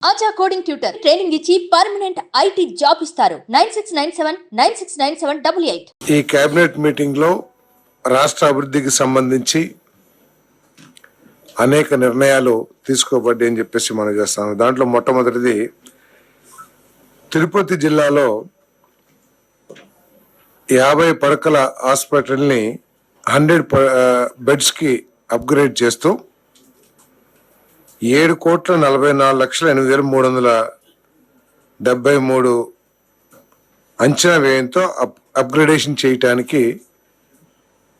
ఆచా coding tutor training ఇచ్చి permanent IT job ఇస్తారు. 9697969788. ఈ కేబినెట్ మీటింగ్ లో రాష్ట్ర అభివృద్ధికి సంబంధించి అనేక నిర్ణయాలు తీసుకోబడ్డాయి అని చెప్పేసి మనం చేస్తాం. దాంట్లో మొట్టమొదటిది తిరుపతి జిల్లాలో 50 పడకల హాస్పిటల్ని 100 బెడ్స్ కి అప్గ్రేడ్ చేస్తూ 7,44,08,373 అంచనా వ్యయంతో అప్గ్రేడేషన్ చేయటానికి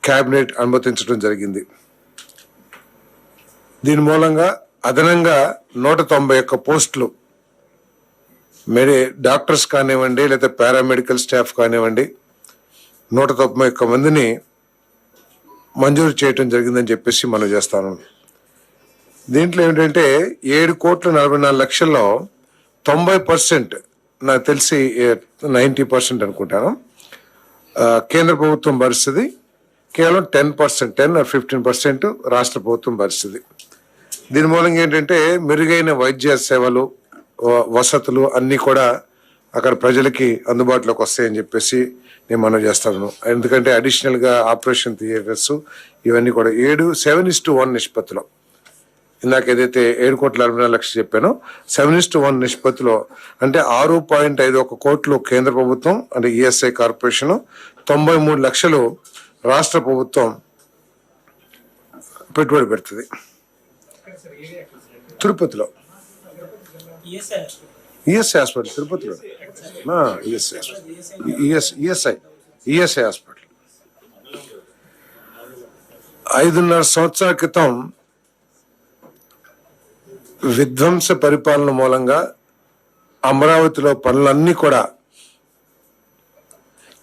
కేబినెట్ అనుమతించడం జరిగింది. దీని మూలంగా అదనంగా 191 పోస్టులు డాక్టర్స్ కానివ్వండి లేదా పారామెడికల్ స్టాఫ్ కానివ్వండి 191 మందిని మంజూరు చేయటం జరిగిందని చెప్పేసి మనం చేస్తాను. దీంట్లో ఏంటంటే 7,44,00,000లో 90% నాకు తెలిసి 90% అనుకుంటాను కేంద్ర ప్రభుత్వం భరిస్తుంది. కేవలం 10% 10 or 15% రాష్ట్ర ప్రభుత్వం భరిస్తుంది. దీని మూలంగా ఏంటంటే మెరుగైన వైద్య సేవలు వసతులు అన్నీ కూడా అక్కడ ప్రజలకి అందుబాటులోకి వస్తాయని చెప్పేసి నేను మనం చేస్తాను. ఎందుకంటే అడిషనల్గా ఆపరేషన్ థియేటర్స్ ఇవన్నీ కూడా 7:1 నిష్పత్తిలో ఇందాక ఏదైతే 7,44,00,000 చెప్పానో 7:1 నిష్పత్తిలో అంటే 6.51 కోట్లు కేంద్ర ప్రభుత్వం అంటే ఈఎస్ఐ కార్పొరేషన్ 93 లక్షలు రాష్ట్ర ప్రభుత్వం పెట్టుబడి పెడుతుంది. తిరుపతిలో ఈఎస్ఐ హాస్పిటల్ తిరుపతిలో ఈఎస్ఐ హాస్పిటల్ 5.5 సంవత్సరాల క్రితం విధ్వంస పరిపాలన మూలంగా అమరావతిలో పనులన్నీ కూడా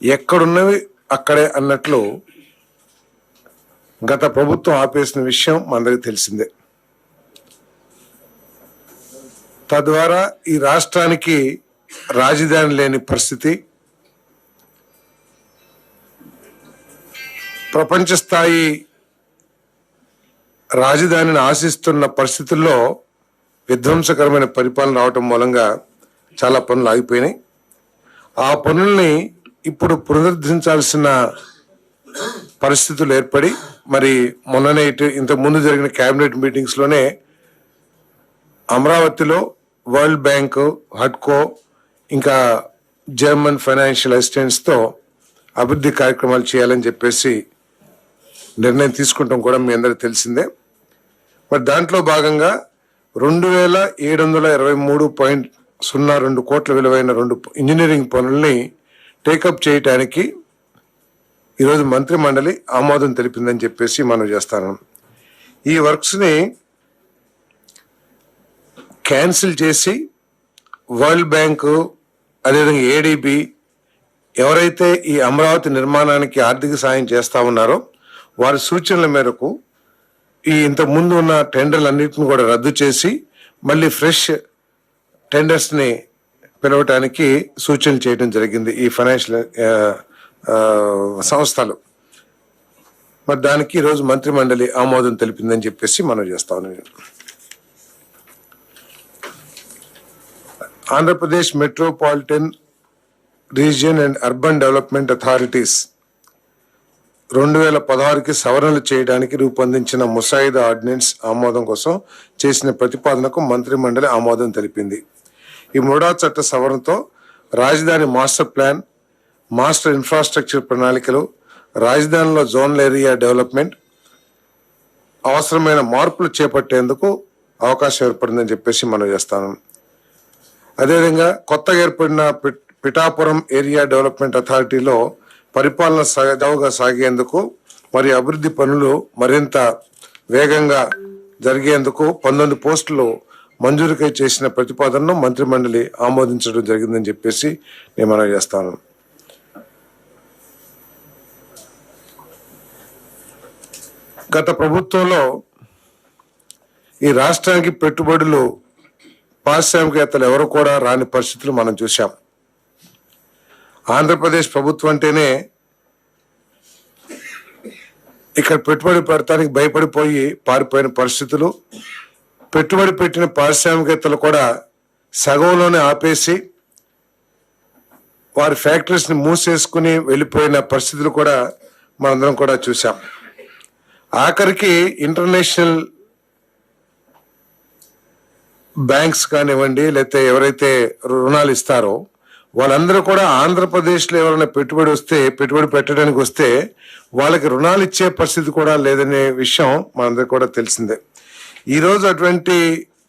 ఎక్కడున్నవి అక్కడే అన్నట్లు గత ప్రభుత్వం ఆపేసిన విషయం మనందరికీ తెలిసిందే. తద్వారా ఈ రాష్ట్రానికి రాజధాని లేని పరిస్థితి, ప్రపంచ స్థాయి రాజధానిని ఆశిస్తున్న పరిస్థితుల్లో విధ్వంసకరమైన పరిపాలన రావటం మూలంగా చాలా పనులు ఆగిపోయినాయి. ఆ పనుల్ని ఇప్పుడు పునరుద్ధరించాల్సిన పరిస్థితులు ఏర్పడి మరి మొన్ననే ఇంతకు ముందు జరిగిన కేబినెట్ మీటింగ్స్ లోనే అమరావతిలో వరల్డ్ బ్యాంక్, హడ్కో ఇంకా జర్మన్ ఫైనాన్షియల్ అసిస్టెంట్స్ తో అభివృద్ధి కార్యక్రమాలు చేయాలని చెప్పేసి నిర్ణయం తీసుకుంటాం కూడా మీ అందరికీ తెలిసిందే. మరి దాంట్లో భాగంగా 2,723.02 కోట్ల విలువైన 2 ఇంజనీరింగ్ పనుల్ని టేకప్ చేయటానికి ఈరోజు మంత్రి మండలి ఆమోదం తెలిపిందని చెప్పేసి మనం చేస్తాను. ఈ వర్క్స్ ని క్యాన్సిల్ చేసి వరల్డ్ బ్యాంకు అదేవిధంగా ఏడీబీ ఎవరైతే ఈ అమరావతి నిర్మాణానికి ఆర్థిక సాయం చేస్తా ఉన్నారో వారి సూచనల మేరకు ఈ ఇంతకు ముందు ఉన్న టెండర్లన్నింటిని కూడా రద్దు చేసి మళ్ళీ ఫ్రెష్ టెండర్స్ ని పిలవటానికి సూచనలు చేయడం జరిగింది ఈ ఫైనాన్షియల్ సంస్థలు. మరి దానికి ఈరోజు మంత్రి మండలి ఆమోదం తెలిపిందని చెప్పేసి మనం చేస్తాను. Andhra Pradesh metropolitan region and urban development authorities 2016కి సవరణలు చేయడానికి రూపొందించిన ముసాయిదా ఆర్డినెన్స్ ఆమోదం కోసం చేసిన ప్రతిపాదనకు మంత్రి మండలి ఆమోదం తెలిపింది. ఈ మూడవ చట్ట సవరణతో రాజధాని మాస్టర్ ప్లాన్, మాస్టర్ ఇన్ఫ్రాస్ట్రక్చర్ ప్రణాళికలు, రాజధానిలో జోనల్ ఏరియా డెవలప్మెంట్ అవసరమైన మార్పులు చేపట్టేందుకు అవకాశం ఏర్పడిందని చెప్పేసి మనం చేస్తాను. అదేవిధంగా కొత్తగా ఏర్పడిన పిఠాపురం ఏరియా డెవలప్మెంట్ అథారిటీలో పరిపాలన సజావుగా సాగేందుకు మరియు అభివృద్ధి పనులు మరింత వేగంగా జరిగేందుకు 19 పోస్టులు మంజూరుకై చేసిన ప్రతిపాదనను మంత్రి మండలి ఆమోదించడం జరిగిందని చెప్పేసి నేను మనం చేస్తాను. గత ప్రభుత్వంలో ఈ రాష్ట్రానికి పెట్టుబడులు పారిశ్రామికవేత్తలు ఎవరు కూడా రాని పరిస్థితులు మనం చూసాం. ఆంధ్రప్రదేశ్ ప్రభుత్వం అంటేనే ఇక్కడ పెట్టుబడి పెడతానికి భయపడిపోయి పారిపోయిన పరిస్థితులు, పెట్టుబడి పెట్టిన పారిశ్రామికవేత్తలు కూడా సగంలోనే ఆపేసి వారి ఫ్యాక్టరీస్ని మూసేసుకుని వెళ్ళిపోయిన పరిస్థితులు కూడా మనందరం కూడా చూసాం. ఆఖరికి ఇంటర్నేషనల్ బ్యాంక్స్ కానివ్వండి, లేకపోతే ఎవరైతే రుణాలు ఇస్తారో వాళ్ళందరూ కూడా ఆంధ్రప్రదేశ్లో ఎవరైనా పెట్టుబడి పెట్టడానికి వస్తే వాళ్ళకి రుణాలు ఇచ్చే పరిస్థితి కూడా లేదనే విషయం మనందరికీ కూడా తెలిసిందే. ఈరోజు అటువంటి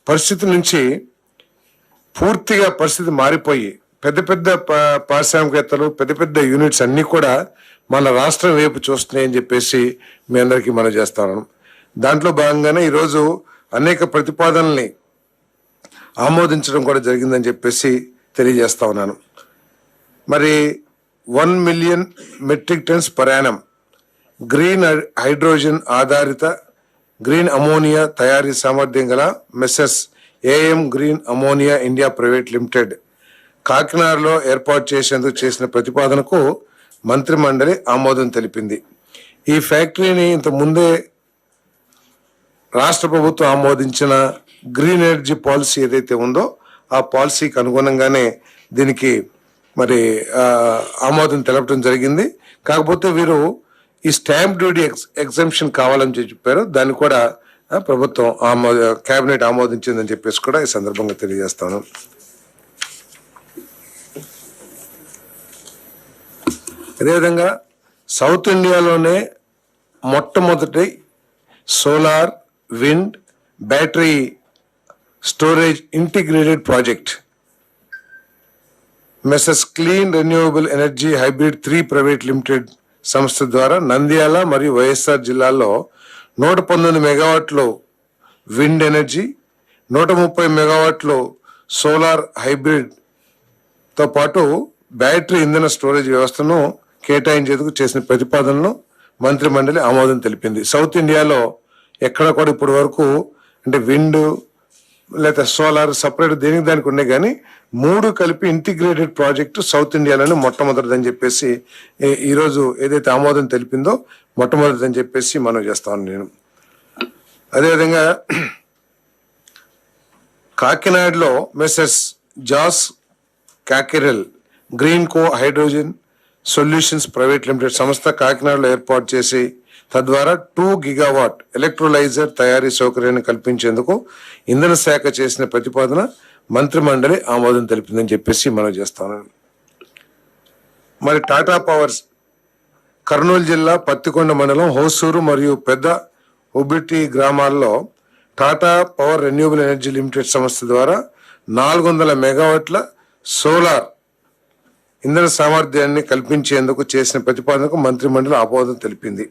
పరిస్థితి నుంచి పూర్తిగా పరిస్థితి మారిపోయి పెద్ద పెద్ద పారిశ్రామికవేత్తలు, పెద్ద పెద్ద యూనిట్స్ అన్నీ కూడా మన రాష్ట్రం వైపు చూస్తున్నాయని చెప్పేసి మీ అందరికీ మనం చేస్తాను. దాంట్లో భాగంగానే ఈరోజు అనేక ప్రతిపాదనల్ని ఆమోదించడం కూడా జరిగిందని చెప్పేసి తెలియజేస్తా ఉన్నాను. మరి 1 million metric tons per annum green hydrogen ఆధారిత గ్రీన్ అమోనియా తయారీ సామర్థ్యం గల messes AM green ammonia India private limited కాకినాడలో ఏర్పాటు చేసేందుకు చేసిన ప్రతిపాదనకు మంత్రి మండలి ఆమోదం తెలిపింది. ఈ ఫ్యాక్టరీని ఇంత ముందే రాష్ట్ర ప్రభుత్వం ఆమోదించిన గ్రీన్ ఎనర్జీ పాలసీ ఏదైతే ఉందో ఆ పాలసీకి అనుగుణంగానే దీనికి మరి ఆమోదం తెలపడం జరిగింది. కాకపోతే వీరు ఈ స్టాంప్ డ్యూటీ ఎగ్జంప్షన్ కావాలని చెప్పారు. దాన్ని కూడా ప్రభుత్వం కేబినెట్ ఆమోదించిందని చెప్పేసి కూడా ఈ సందర్భంగా తెలియజేస్తాను. అదేవిధంగా సౌత్ ఇండియాలోనే మొట్టమొదటి solar, wind, battery storage integrated project మెసెస్ clean renewable energy hybrid 3 private limited సంస్థ ద్వారా నంద్యాల మరియు వైఎస్ఆర్ జిల్లాల్లో 119 మెగావాట్లు విండ్ ఎనర్జీ, 130 మెగావాట్లు సోలార్ హైబ్రిడ్తో పాటు బ్యాటరీ ఇంధన స్టోరేజ్ వ్యవస్థను కేటాయించేందుకు చేసిన ప్రతిపాదనను మంత్రి మండలి ఆమోదం తెలిపింది. సౌత్ ఇండియాలో ఎక్కడ కూడా ఇప్పటి వరకు అంటే విండ్ లేదా సోలార్ సపరేట్ దానికి ఉన్నాయి, కానీ 3 కలిపి ఇంటిగ్రేటెడ్ ప్రాజెక్టు సౌత్ ఇండియాలోనే మొట్టమొదటిదని చెప్పేసి ఈరోజు ఏదైతే ఆమోదం తెలిపిందో మొట్టమొదటిదని చెప్పేసి మనం చేస్తాను నేను. అదేవిధంగా కాకినాడలో మెసెస్ జాస్ కాకెరెల్ గ్రీన్ కో హైడ్రోజన్ సొల్యూషన్స్ ప్రైవేట్ లిమిటెడ్ సంస్థ కాకినాడలో ఏర్పాటు చేసి తద్వారా 2 గిగావాట్ ఎలక్ట్రోలైజర్ తయారీ సౌకర్యాన్ని కల్పించేందుకు ఇంధన శాఖ చేసిన ప్రతిపాదన మంత్రి మండలి ఆమోదం తెలిపిందని చెప్పేసి మనం చేస్తాను. మరి టాటా పవర్స్ కర్నూలు జిల్లా పత్తికొండ మండలం హోసూరు మరియు పెద్ద ఉబిటి గ్రామాల్లో Tata power renewable energy limited సంస్థ ద్వారా 400 మెగావాట్ల సోలార్ ఇంధన సామర్థ్యాన్ని కల్పించేందుకు చేసిన ప్రతిపాదనకు మంత్రి మండలి ఆమోదం తెలిపింది.